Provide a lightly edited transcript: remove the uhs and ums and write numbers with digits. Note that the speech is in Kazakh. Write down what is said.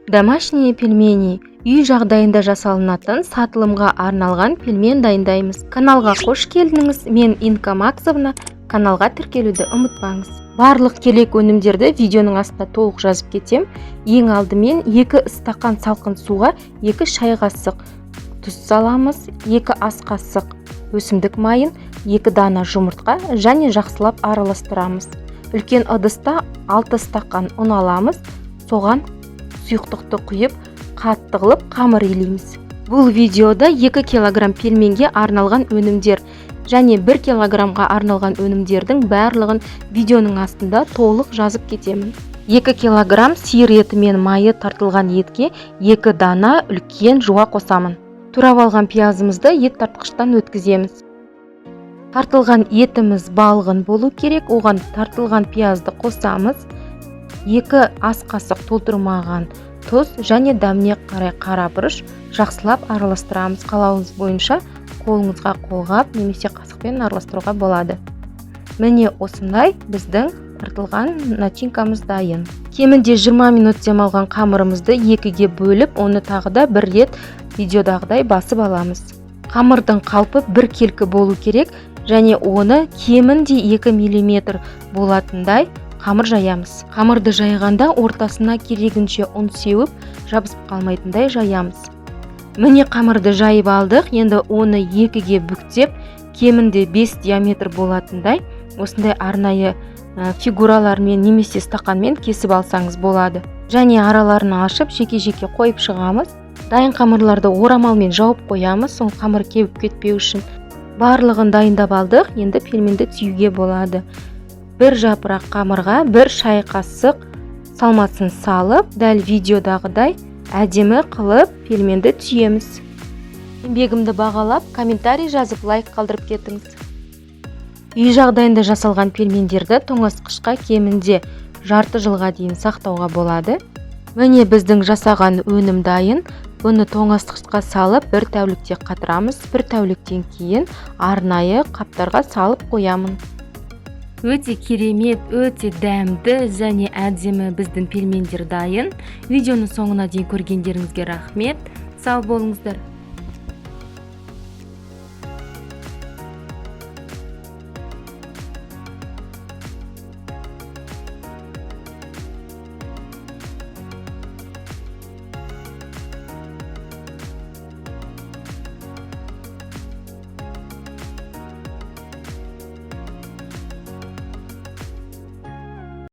Домашние пельмени үй жағдайында жасалынатын сатылымға арналған пельмен дайындаймыз. Каналға қош келдіңіз. Мен Инка Максовна. Каналға тіркелуді ұмытпаңыз. Барлық керек өнімдерді видеоның астына толық жазып кетем. Ең алдымен 2 стакан салқын суға 2 шай қасық тұз саламыз, 2 ас қасық өсімдік майын, 2 дана жұмыртқа және жақсылап араластырамыз. Үлкен ыдыста 6 стакан ұн аламыз. Соған сұйықтықты құйып, қатты қылып қамыр илейміз. Бұл видеода 2 килограмм пельменге арналған өнімдер және 1 килограммға арналған өнімдердің барлығын видеоның астында толық жазып кетемін. 2 килограмм сиыр еті мен майы тартылған етке 2 дана үлкен жуа қосамын. Турап алған пиязымызды ет тартқыштан өткіземіз. Тартылған етіміз балғын болу керек. Оған тартылған пиязды қосамыз. 2 ас қасық толтырмаған тұз және дәміне қарай қара бұрыш жақсылап араластырамыз. Қалауыңыз бойынша қолыңызға қолғап немесе қасықпен араластыруға болады. Міне осындай біздің тартылған начинкамыз дайын. Кемінде 20 минут демалған қамырымызды 2-ге бөліп, оны тағы да бір рет видеодағыдай басып аламыз. Қамырдың қалпы 1 келкі болу керек және оны кемінде 2 мм болатындай қамыр жаямыз. Қамырды жайғанда ортасына керегінше ұн сеуіп, жабысып қалмайтындай жаямыз. Міне қамырды жайып алдық. Енді оны 2-ге бүктеп, кемінде 5 диаметр болатындай осындай арнайы фигуралармен немесе стақанмен кесіп алсаңыз болады. Және араларын ашып, жеке-жеке қойып шығамыз. Дайын қамырларды орамалмен жауып қоямыз, сол қамыр кебіп кетпеу үшін. Барлығын дайындап алдық. Енді пельменді түйуге болады. 1 жапырақ қамырға 1 шай қасық салмасын салып, дәл видеодағыдай әдемі қылып пельменді түйеміз. Еңбегімді бағалап, комментарий жазып, лайк қалдырып кетіңіз. Үй жағдайында жасалған пельмендерді тоңазытқышқа кемінде жарты жылға дейін сақтауға болады. Міне біздің жасаған өнім дайын. Бұны тоңазытқышқа салып 1 тәулікте қатырамыз. 1 тәуліктен кейін арнайы қаптарға салып қоямын. Өте керемет, өте дәмді және әдемі біздің пельмендер дайын. Видеоның соңына дейін көргендеріңізге рахмет. Сау болыңыздар.